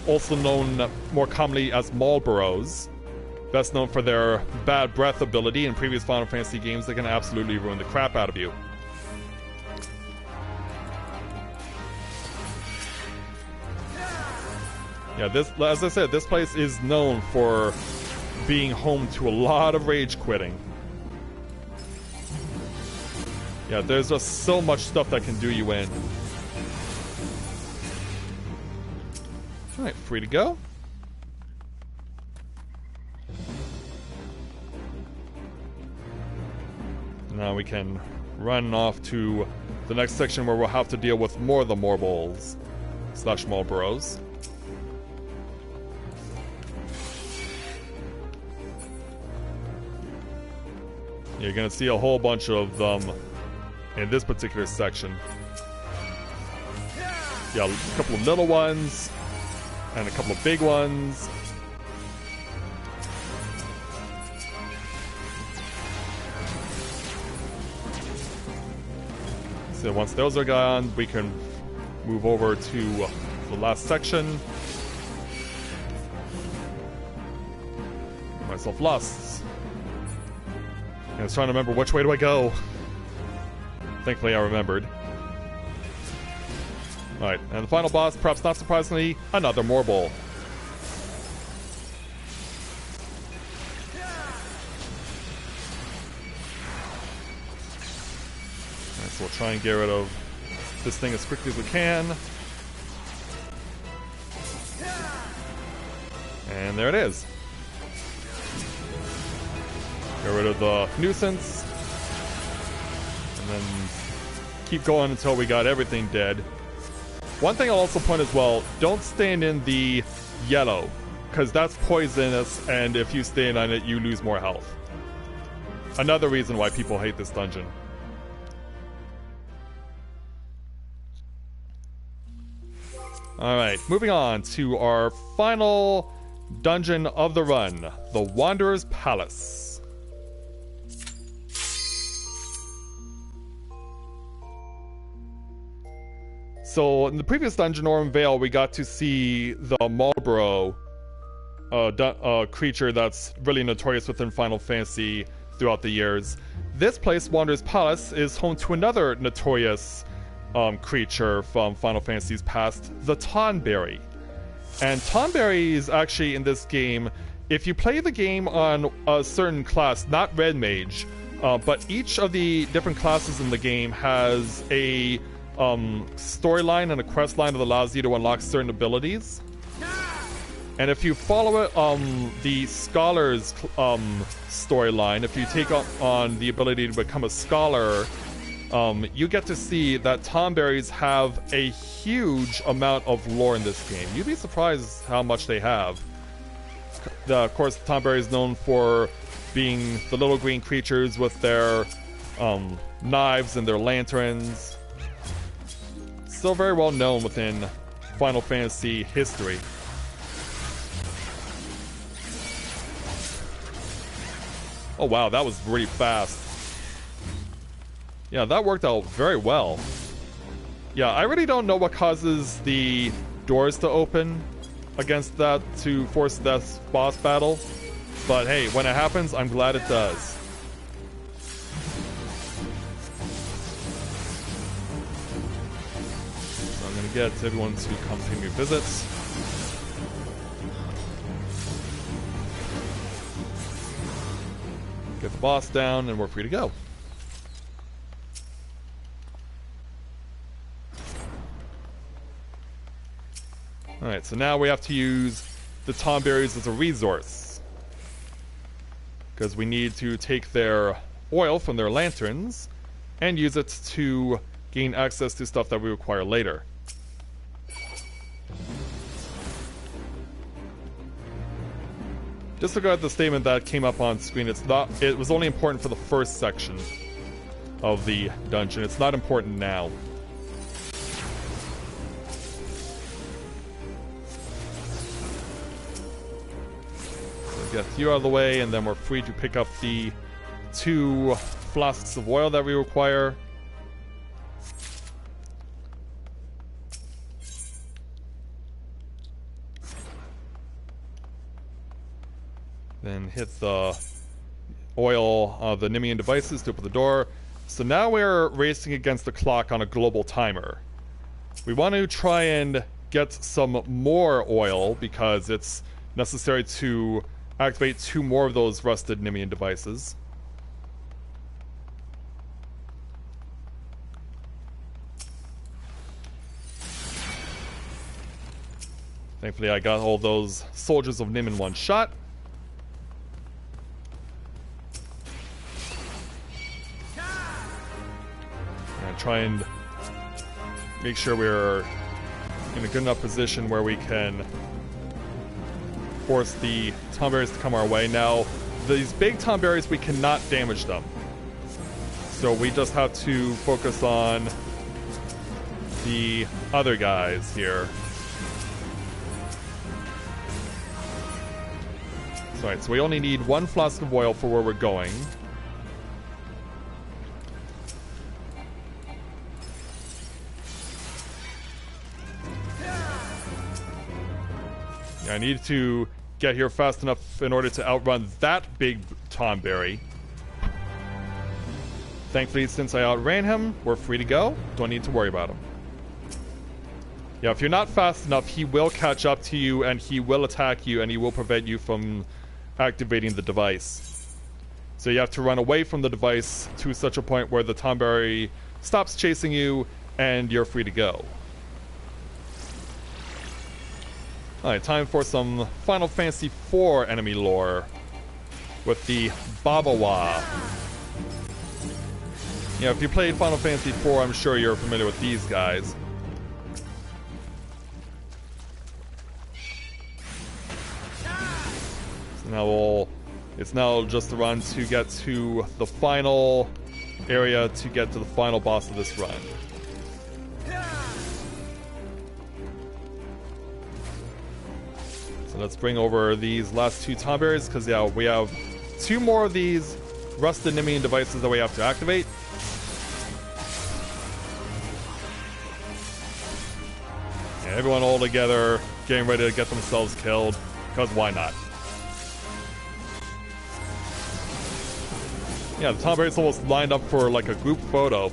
also known more commonly as Marlboros. Best known for their bad breath ability. In previous Final Fantasy games, they can absolutely ruin the crap out of you. Yeah, as I said, this place is known for being home to a lot of rage quitting. Yeah, there's just so much stuff that can do you in. Alright, free to go. Now we can run off to the next section where we'll have to deal with more of the Morbols / Marlboros. You're gonna see a whole bunch of them in this particular section. Yeah, a couple of little ones and a couple of big ones. So once those are gone, we can move over to the last section. Myself lost. I was trying to remember which way do I go. Thankfully I remembered. Alright, and the final boss, perhaps not surprisingly, another Morbol. Alright, so we'll try and get rid of this thing as quickly as we can. And there it is. Get rid of the nuisance. And then keep going until we got everything dead. One thing I'll also point as well, don't stand in the yellow, because that's poisonous, and if you stand on it, you lose more health. Another reason why people hate this dungeon. Alright, moving on to our final dungeon of the run, the Wanderer's Palace. So, in the previous dungeon, Orm Vale, we got to see the Marlborough creature that's really notorious within Final Fantasy throughout the years. This place, Wanderer's Palace, is home to another notorious creature from Final Fantasy's past, the Tonberry. And Tonberry is actually in this game, if you play the game on a certain class, not Red Mage, but each of the different classes in the game has a storyline and a quest line that allows you to unlock certain abilities. And if you follow it, the Scholar's storyline, if you take on the ability to become a Scholar, you get to see that Tonberries have a huge amount of lore in this game. You'd be surprised how much they have. Of course, Tonberry is known for being the little green creatures with their knives and their lanterns. Still very well known within Final Fantasy history. Oh wow, that was really fast. Yeah, that worked out very well. Yeah, I really don't know what causes the doors to open against that to force that boss battle. But hey, when it happens, I'm glad it does. So I'm gonna get everyone to come pay me visits. Get the boss down and we're free to go. Alright, so now we have to use the Tonberries as a resource. Because we need to take their oil from their lanterns and use it to gain access to stuff that we require later. Disregard the statement that came up on screen. It was only important for the first section of the dungeon. It's not important now. Get you out of the way, and then we're free to pick up the 2 flasks of oil that we require. Then hit the oil, the Nimian devices to open the door. So now we're racing against the clock on a global timer. We want to try and get some more oil because it's necessary to activate 2 more of those rusted Nimian devices. Thankfully I got all those soldiers of Nim in one shot. And try and make sure we're in a good enough position where we can force the Tonberries to come our way. Now, these big Tonberries, we cannot damage them. So we just have to focus on the other guys here. Alright, so we only need 1 flask of oil for where we're going. Yeah, I need to get here fast enough in order to outrun that big Tonberry. Thankfully, since I outran him, we're free to go. Don't need to worry about him. Yeah, if you're not fast enough, he will catch up to you, and he will attack you, and he will prevent you from activating the device. So you have to run away from the device to such a point where the Tonberry stops chasing you, and you're free to go. Alright, time for some Final Fantasy IV enemy lore with the Babawa. Yeah, if you played Final Fantasy IV, I'm sure you're familiar with these guys. Now it's now just a run to get to the final area to get to the final boss of this run. So let's bring over these last 2 tomberries, because yeah, we have 2 more of these rusted Nimian devices that we have to activate. And everyone all together getting ready to get themselves killed, because why not? Yeah, the tomberries almost lined up for like a group photo.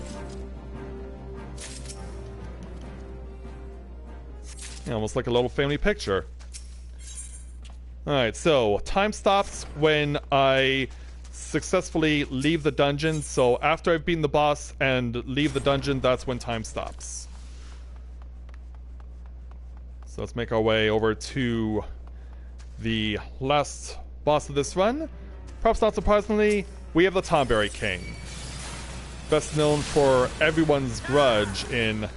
Yeah, almost like a little family picture. Alright, so time stops when I successfully leave the dungeon. So after I've beaten the boss and leave the dungeon, that's when time stops. So let's make our way over to the last boss of this run. Perhaps not surprisingly, we have the Tomberry King. Best known for everyone's grudge in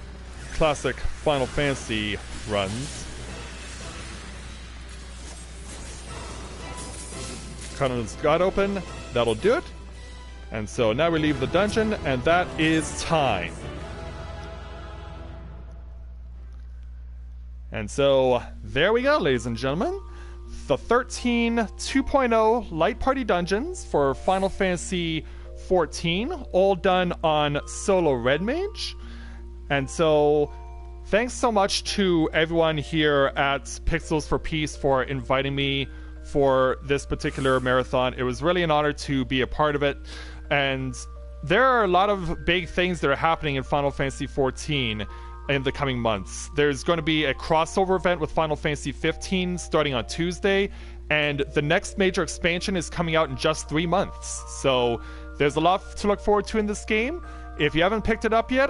classic Final Fantasy runs. Cut his god open, that'll do it. And so now we leave the dungeon, and that is time. And so there we go, ladies and gentlemen. The 13 2.0 Light Party Dungeons for Final Fantasy XIV, all done on solo Red Mage. And so thanks so much to everyone here at Pixels for Peace for inviting me for this particular marathon. It was really an honor to be a part of it. And there are a lot of big things that are happening in Final Fantasy XIV in the coming months. There's going to be a crossover event with Final Fantasy 15 starting on Tuesday, and the next major expansion is coming out in just 3 months. So there's a lot to look forward to in this game. If you haven't picked it up yet,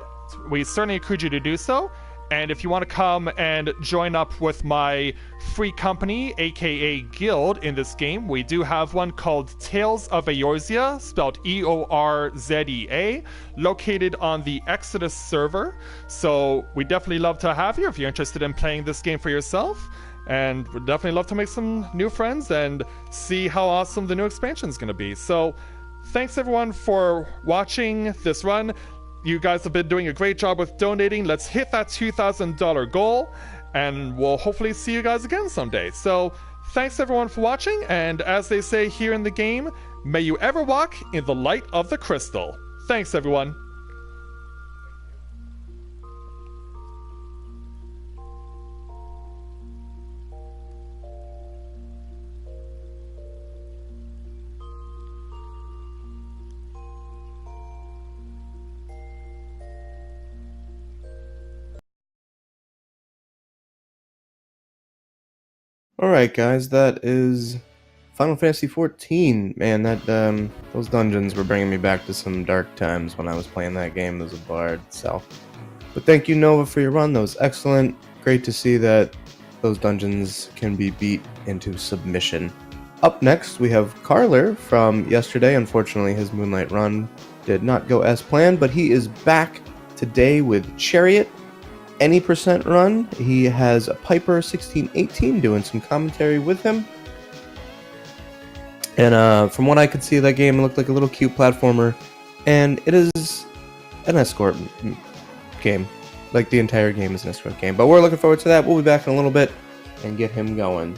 we certainly encourage you to do so. And if you want to come and join up with my free company, aka guild, in this game, we do have one called Tales of Eorzea, spelled E-O-R-Z-E-A, located on the Exodus server. So we definitely love to have you if you're interested in playing this game for yourself. And we'd definitely love to make some new friends and see how awesome the new expansion is going to be. So thanks everyone for watching this run. You guys have been doing a great job with donating. Let's hit that $2,000 goal, and we'll hopefully see you guys again someday. So thanks everyone for watching, and as they say here in the game, may you ever walk in the light of the crystal. Thanks everyone. Alright guys, that is Final Fantasy XIV. Man, those dungeons were bringing me back to some dark times when I was playing that game as a bard, so. But thank you Nova for your run, that was excellent. Great to see that those dungeons can be beat into submission. Up next we have Carler from yesterday. Unfortunately his Moonlight run did not go as planned, but he is back today with Chariot. Any percent run. He has a Piper 1618 doing some commentary with him. And from what I could see of that game, it looked like a little cute platformer. And it is an escort game. Like the entire game is an escort game. But we're looking forward to that. We'll be back in a little bit and get him going.